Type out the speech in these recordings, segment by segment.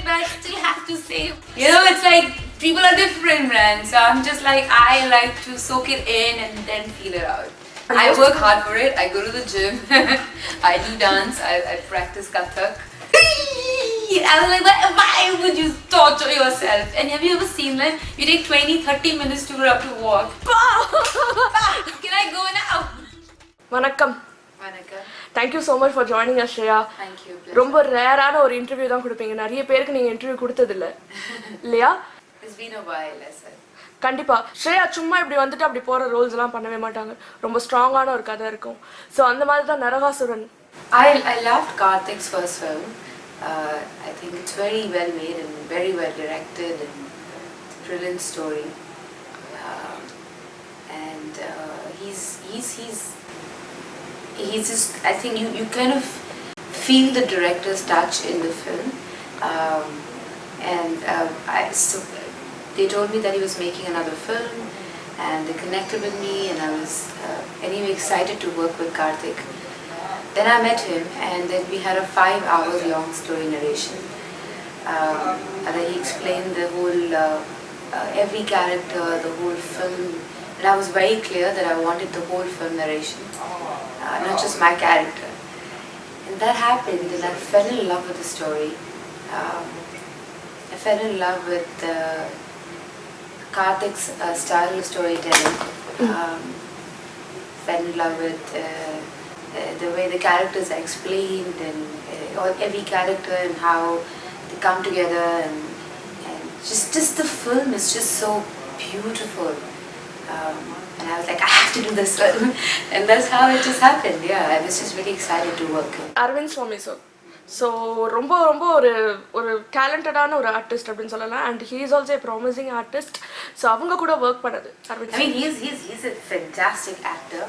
but I still have to say, it's like people are different, man. So I'm just like, I like to soak it in and then feel it out. I work hard for it. I go to the gym. I do dance. I practice Karthick. I was like, why would you torture yourself? And have you ever seen that? You take 20-30 minutes to walk. Can I go now? Vanakkam. Vanakkam. Thank you so much for joining us, Shriya. Thank you. ரொம்ப ரேரான ஒரு interview தான் கொடுப்பீங்க. நிறைய பேருக்கு நீங்க interview கொடுத்தது இல்ல. இல்லையா? It's been a while, I said. கண்டிப்பா ஸ்ரேயா சும்மா இப்படி வந்துட்டு அப்படி போற ரோல்ஸ் எல்லாம் பண்ணவே மாட்டாங்க. ரொம்ப ஸ்ட்ராங்கான ஒரு கதை இருக்கும். சோ அந்த மாதிரி தான் Narakasuran. I loved Karthick's first film. I think it's very well made and very well directed and it's a brilliant story. And he's just, I think you kind of feel the director's touch in the film. So they told me that he was making another film and they connected with me and I was anyway excited to work with Karthick. Then I met him and then we had a 5-hour long story narration. And then he explained the whole, every character, the whole film. And I was very clear that I wanted the whole film narration, not just my character. And that happened and I fell in love with the story. I fell in love with Karthik's style of storytelling. Fell in love with the way the characters are explained and every character and how they come together and just the film is just so beautiful. And I was like, I have to do this film. And that's how it just happened. Yeah, I was just really excited to work. Arvind Swami sir. So ரொம்ப ரொம்ப ஒரு டேலண்டடான ஒரு artist அப்படின்னு சொல்லலாம் and he is also a promising artist. So அவங்க கூட work பண்ணது Aravind. I mean he's a fantastic actor.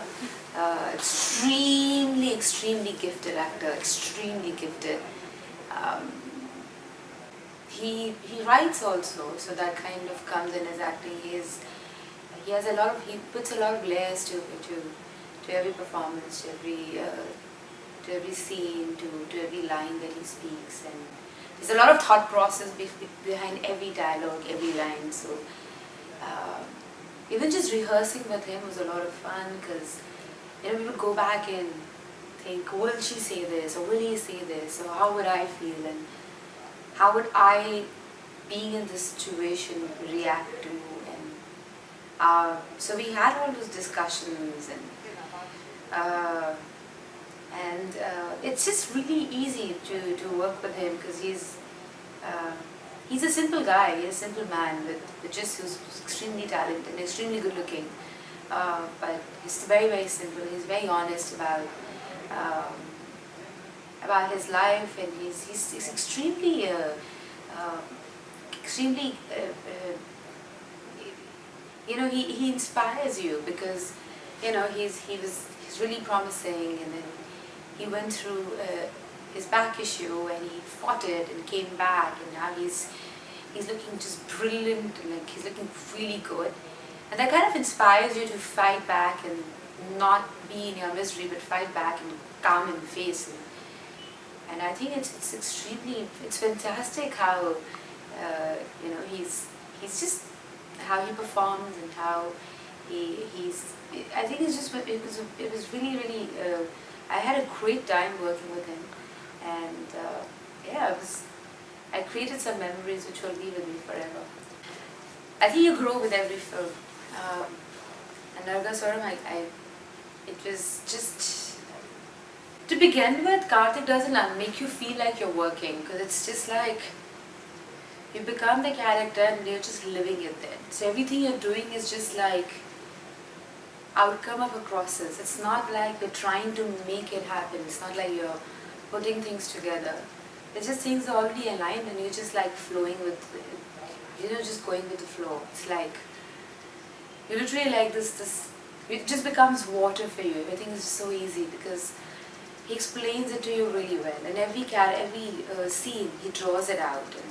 Extremely gifted actor. Extremely gifted. He writes also, so that kind of comes in his acting. He puts a lot of layers to every performance, to every scene, to every line that he speaks, and there's a lot of thought process behind every dialogue, every line. So even just rehearsing with him was a lot of fun because we would go back and think, will she say this or will he say this, or how would I feel and how would I, being in this situation, react to. So we had all those discussions and it's just really easy to work with him because he's a simple guy, he's a simple man who's extremely talented and extremely good looking, but he's very simple. He's very honest about his life and he's extremely he inspires you because he's really promising and then he went through his back issue and he fought it and came back and now he's looking just brilliant and like he's looking really good, and that kind of inspires you to fight back and not be in your misery but fight back and calm and face and I think it's fantastic how he's just how he performs and how he's I think it's just it was really I had a great time working with him and I created some memories which will be with me forever. I think you grow with every film. And Naragasooran, it was just to begin with, Karthik doesn't make you feel like you're working because it's just like you become the character and you're just living it then. So everything you're doing is just like outcome of a process. It's not like you're trying to make it happen. It's not like you're putting things together. It's just things are already aligned and you're just like flowing with just going with the flow. It's like you're literally like this it just becomes water for you. Everything is just so easy because he explains it to you really well and every scene he draws it out and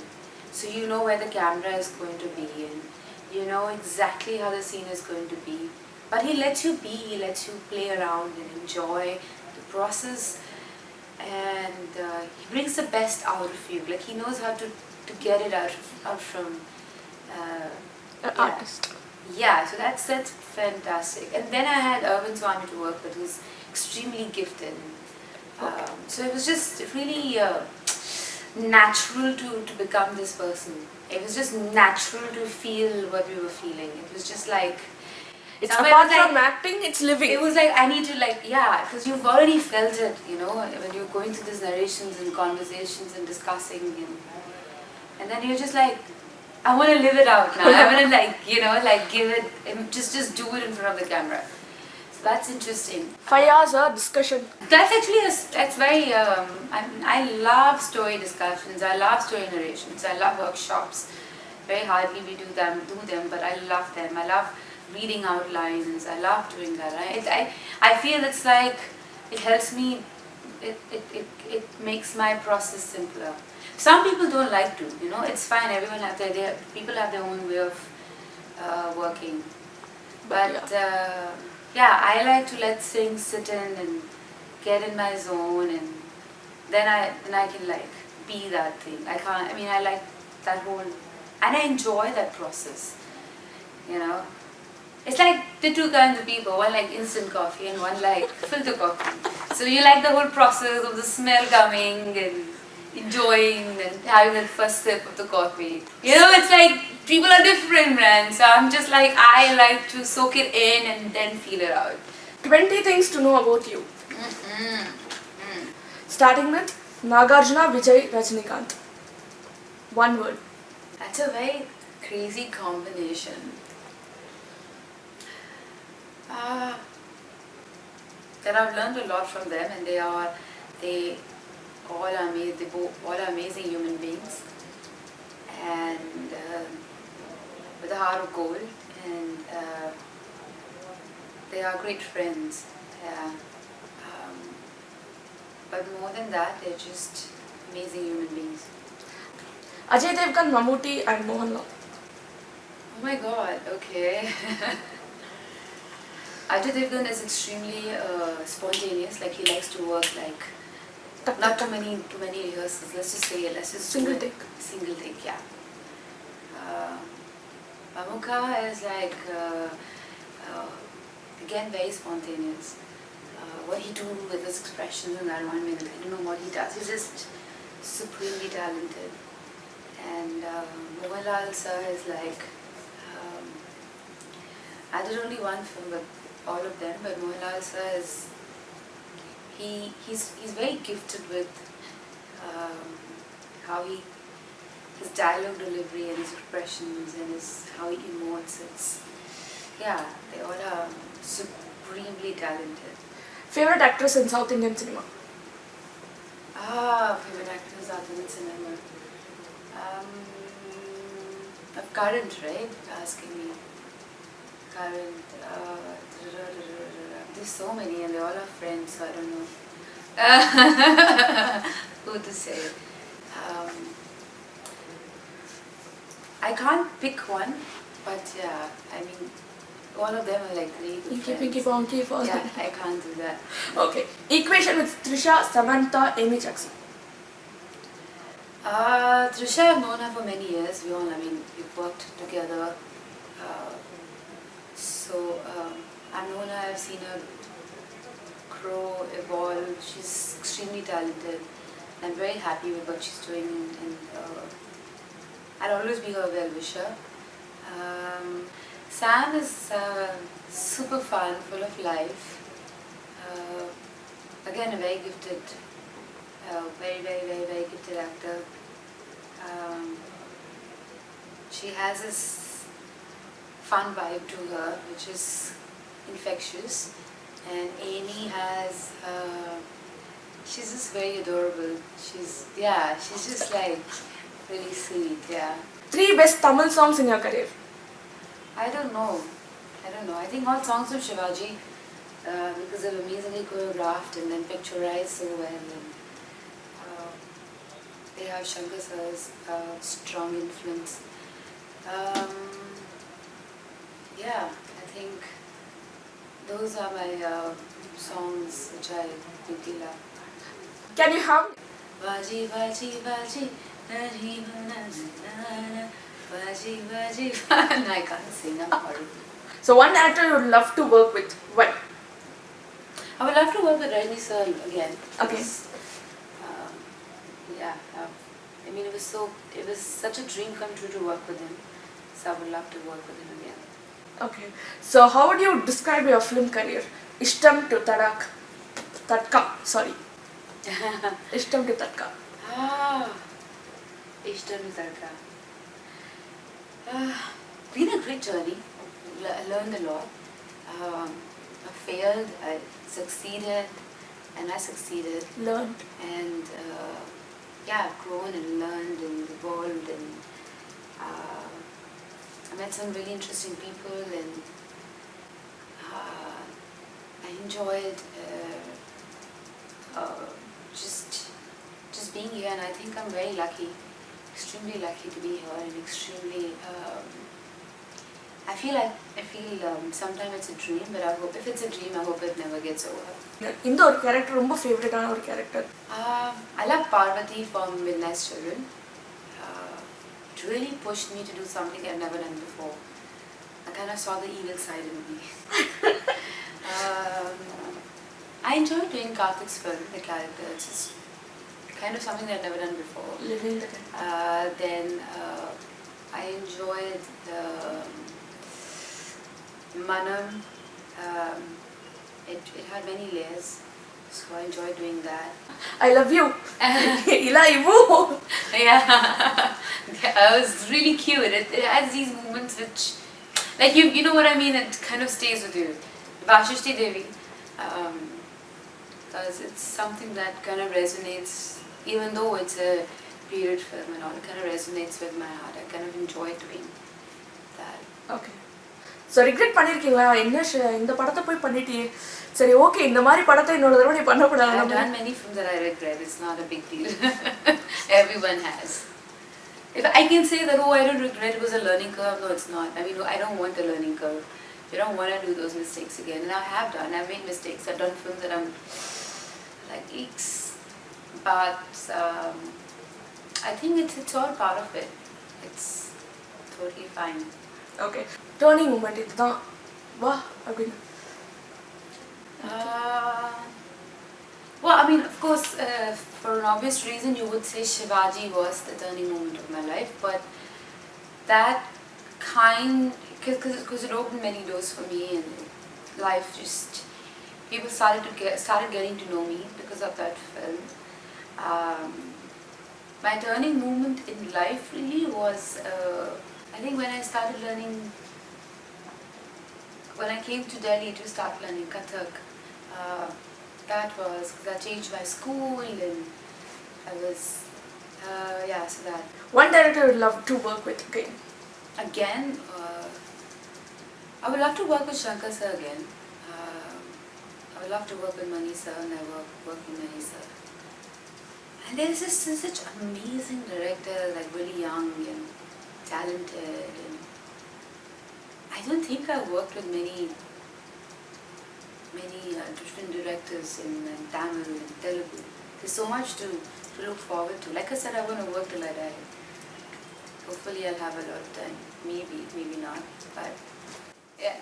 so you know where the camera is going to be and you know exactly how the scene is going to be, but he lets you play around and enjoy the process and he brings the best out of you. Like he knows how to to get it out from artist. Yeah, so that's fantastic. And then I had Arvind Swami to work with, who's extremely gifted. So it was just really natural to become this person. It was just natural to feel what we were feeling. It was just like... It's apart from acting, it's living. It was like, I need to because you've already felt it, when you're going through these narrations and conversations and discussing. And then you're just like, I want to live it out now. I want to give it, just do it in front of the camera. So that's interesting. 5 hours of discussion. That's actually, that's very, I love story discussions. I love story narrations. I love workshops. Very hardly we do them, but I love them. I love reading out lines. I love doing that. I feel it's like, it helps me, it makes my process simpler. Some people don't like to, it's fine, everyone has people have their own way of working. But I like to let things sit in and get in my zone, and then I can be that thing. I like that whole, and I enjoy that process, It's like the two kinds of people, one like instant coffee and one like filter coffee. So you like the whole process of the smell coming and enjoying and having the first sip of the coffee. It's like people are different, man. So I'm just like, I like to soak it in and then feel it out. 20 things to know about you. Starting with Nagarjuna, Vijay, Rajinikanth. One word. That's a very crazy combination. That I've learned a lot from them, and they all are amazing human beings, and with a heart of gold, and they are great friends. But more than that, they're just amazing human beings. Ajay Devgan, Mammootty and Mohanlal. Oh my God, okay. Ajay Devgan is extremely spontaneous, he likes to work not too many rehearsals, let's just single take. Single take, yeah. Mammootty is again very spontaneous. What he do with his expressions in that 1 minute, I don't know what he does. He's just supremely talented. And Mohanlal sir is I did only one film with all of them, but Mohanlal sir is he's very gifted with how his dialogue delivery and his expressions and how he emotes. They all are supremely talented. Favorite actress in South Indian cinema? Favorite actress in South Indian cinema. Of current, right? Asking me. Current. There's so many, and they all are friends, so I don't know who to say. I can't pick one, but all of them are great friends. Pinky Ponky for Yeah, I can't do that. Okay. Equation with Trisha, Samantha, Amy Jackson. Trisha, I've known her for many years. We've worked together. I've known her, I've seen her grow, evolve. She's extremely talented. I'm very happy with what she's doing, and I'll always be her well-wisher. Sam is super fun, full of life. Again, a very gifted, very, very, very, very gifted actor. She has this fun vibe to her, which is infectious. And Amy has, she's just very adorable. She's just really sweet, yeah. 3 best Tamil songs in your career? I don't know. I think all songs of Shivaji, because they're amazingly choreographed and then picturized so well. And, they have Shankar sir's strong influence. I think those are my songs which I really love. Can you hum? Vaji, vaji, vaji, No, I can't sing. I'm horrible. So one actor you would love to work with. Why? I would love to work with Arvind Swami again. Okay. Because, yeah, I mean, it was such a dream come true to work with him. So I would love to work with him again. Okay. So how would you describe your film career? Ishtam to Tatka. Sorry. Ishtam to Tatka. Ishtam Tarka. Been a great journey. I learned a lot. I failed, I succeeded, and I succeeded. Learned. And yeah, I've grown and learned and evolved, and I met some really interesting people, and I enjoyed just being here, and I think I'm very lucky, extremely lucky to be here, and extremely. I feel sometimes it's a dream, but I hope if it's a dream, I hope it never gets over. In the character, ரொம்ப favorite ஆன ஒரு character. I love Parvati from Midnight Children. It really pushed me to do something I've never done before. I kind of saw the evil side in me. I enjoyed doing Karthick's film, the character. It's just kind of something that I've never done before. Living the character. Then I enjoyed the Manam. It had many layers, so I enjoyed doing that. I love you. Ila ivu. Yeah, it was really cute. It has these moments which, like you know what I mean. It kind of stays with you. Vashishti Devi, because it's something that kind of resonates, even though it's a period film and all. It kind of resonates with my heart. I kind of enjoy doing that. Okay. So regret பண்ணிருக்கீங்களா என்ன இந்த படத்தை போய் பண்ணிட்டியே சரி okay இந்த மாதிரி படத்தை இன்னொரு தடவை நீ பண்ண கூடாது I've done many films that I regret. It's not a big deal. Everyone has. If I can say that, oh, I don't regret, it was a learning curve. No, it's not. I mean, I don't want a learning curve. I don't want to do those mistakes again. And I have done. I've made mistakes. I've done films that I'm like eeks. But I think it's all part of it. It's totally fine. Okay. Turning moment இதுதான் வா அப்படின்னு well, I mean, of course, for an obvious reason, you would say Shivaji was the turning moment of my life. But that because it opened many doors for me, and life just people started getting to know me because of that film. My turning moment in life really was, I think, when I started learning. When I came to Delhi to start learning Karthick, that was because I changed my school, and I was, so that. One director I would love to work with again. Again, I would love to work with Shankar sir again. I would love to work with Mani sir, and I work with Mani sir. And there's just such amazing director, like really young and talented. And I don't think I've worked with many different directors in Tamil and Telugu. There's so much to look forward to. Like I said, I want to work till I die. Hopefully I'll have a lot of time. Maybe not. But yeah.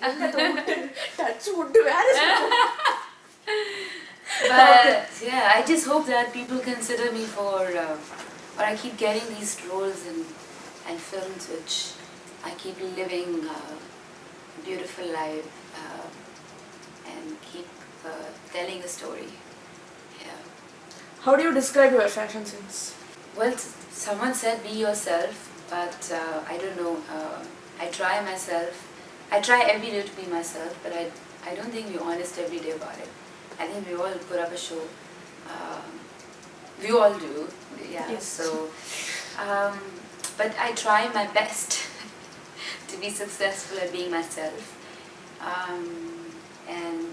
Touch wood. But yeah, I just hope that people consider me for, or I keep getting these roles and films which I keep living beautiful life and keep telling a story. Yeah. How do you describe your fashion sense? Well, someone said be yourself, but I don't know. I try myself. I try every day to be myself, but I don't think we're honest every day about it. I think we all put up a show. We all do. Yeah. Yes. So, but I try my best to be successful at being myself, and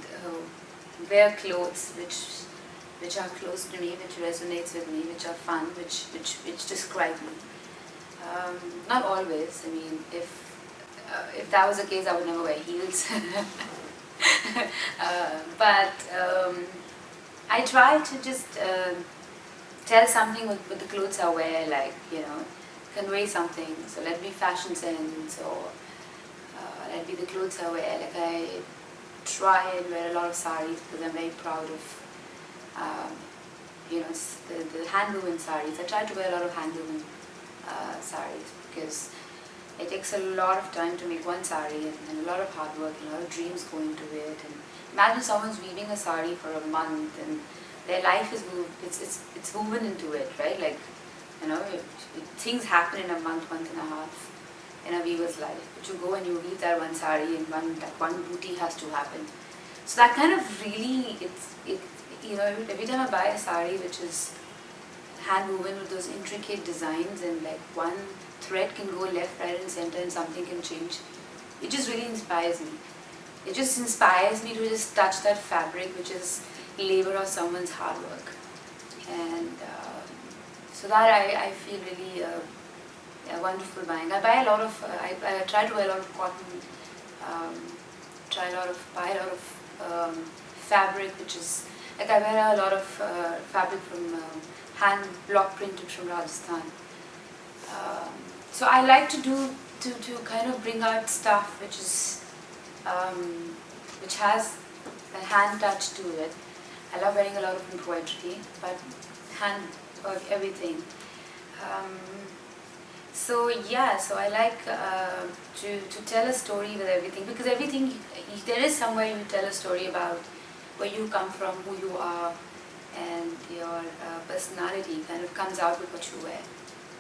wear clothes which are close to me, which resonates with me, which are fun, which describe me. Not always. I mean, if that was the case, I would never wear heels. But I try to just tell something with the clothes I wear, like, convey something. So let be fashion sense, or let be the clothes I wear. Like, I try and wear a lot of saris because I'm very proud of the hand woven saris. I try to wear a lot of hand woven saris because it takes a lot of time to make one sari, and a lot of hard work and a lot of dreams go into it. And imagine someone's weaving a sari for a month, and their life is it's woven into it, right? Like, things happen in a month and a half in a weaver's life. But you go and you weave that one sari, and one booty has to happen. So that kind of really, every time I buy a sari which is hand woven with those intricate designs, and like one thread can go left, right and center and something can change, it just really inspires me. It just inspires me to just touch that fabric which is labor of someone's hard work. And so that I feel really wonderful buying. I buy a lot of, I try to wear a lot of cotton, buy a lot of fabric which is, like I wear a lot of fabric from hand block printed from Rajasthan. So I like to kind of bring out stuff which is which has a hand touch to it. I love wearing a lot of embroidery, but hand work, everything. So I like to tell a story with everything, because everything, there is somewhere you tell a story about where you come from, who you are, and your personality kind of comes out with what you wear.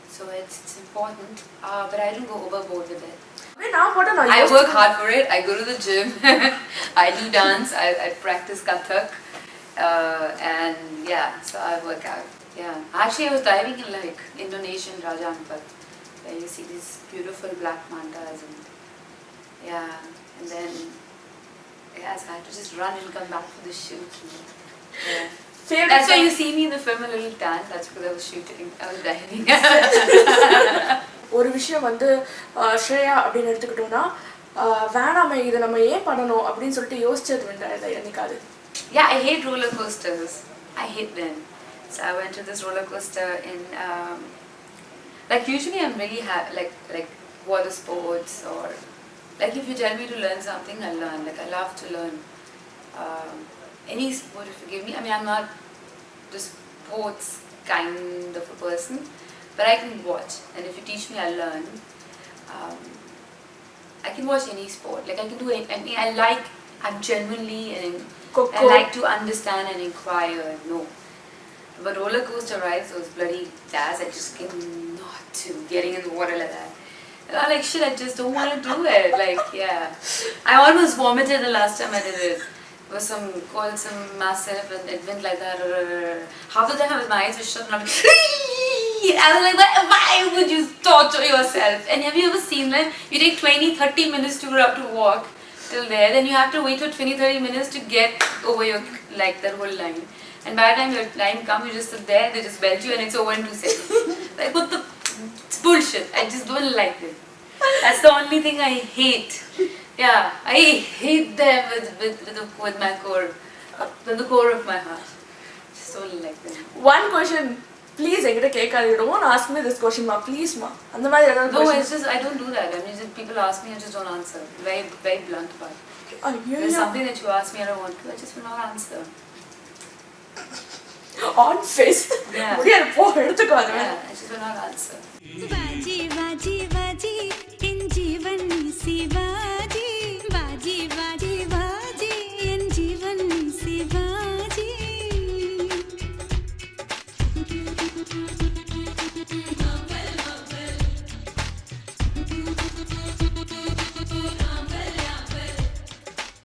So it's important, but I don't go overboard with it. I work hard for it. I go to the gym. I do dance. I practice Karthick, and so I work out. Yeah, actually I was diving in like Indonesian Raja Ampat, where you see these beautiful black mantas, and then so I had to just run and come back for the shoot. That's why you see me in the film a little tan. That's because I was shooting. I was diving. ஒரு விஷயம் வந்து ஸ்ரேயா அப்படின்னு எடுத்துக்கிட்டோம்னா வேணாமே இதை நம்ம ஏன் பண்ணணும் அப்படின்னு சொல்லிட்டு யோசிச்சது என்னைக்காது? Yeah, I hate roller coasters. I hate them. So I went to this roller coaster in like usually I'm really like water sports, or like if you tell me to learn something, I'll learn. Like I love to learn any sport if you give me. I mean, I'm not the sports kind of a person, but I can watch, and if you teach me, I'll learn. I can watch any sport. Like I can do any. I'm genuinely I like to understand and inquire and know. But roller coaster rides, those bloody jazz, I just cannot do getting in the water like that. And I'm like, shit, I just don't want to do it. Like, I almost vomited the last time I did it. It was some massive, and it went like that. Half the time my eyes were shut, and I'm like, I was like, why would you torture yourself? And have you ever seen that? You take 20-30 minutes to walk till there, then you have to wait for 20-30 minutes to get over that whole line. And by the time your line comes, you just sit there, they just belt you, and it's over in 2 seconds. Like, what the? It's bullshit. I just don't like it. That's the only thing I hate. Yeah, I hate them with my core, with the core of my heart. Just don't like them. One question, please, you don't want to ask me this question, ma. Please, ma. No, it's just I don't do that. I mean, if people ask me, I just don't answer. Very, very blunt about it. There's something that you ask me, I don't want to. I just will not answer. On face. Yeah. I just will not answer.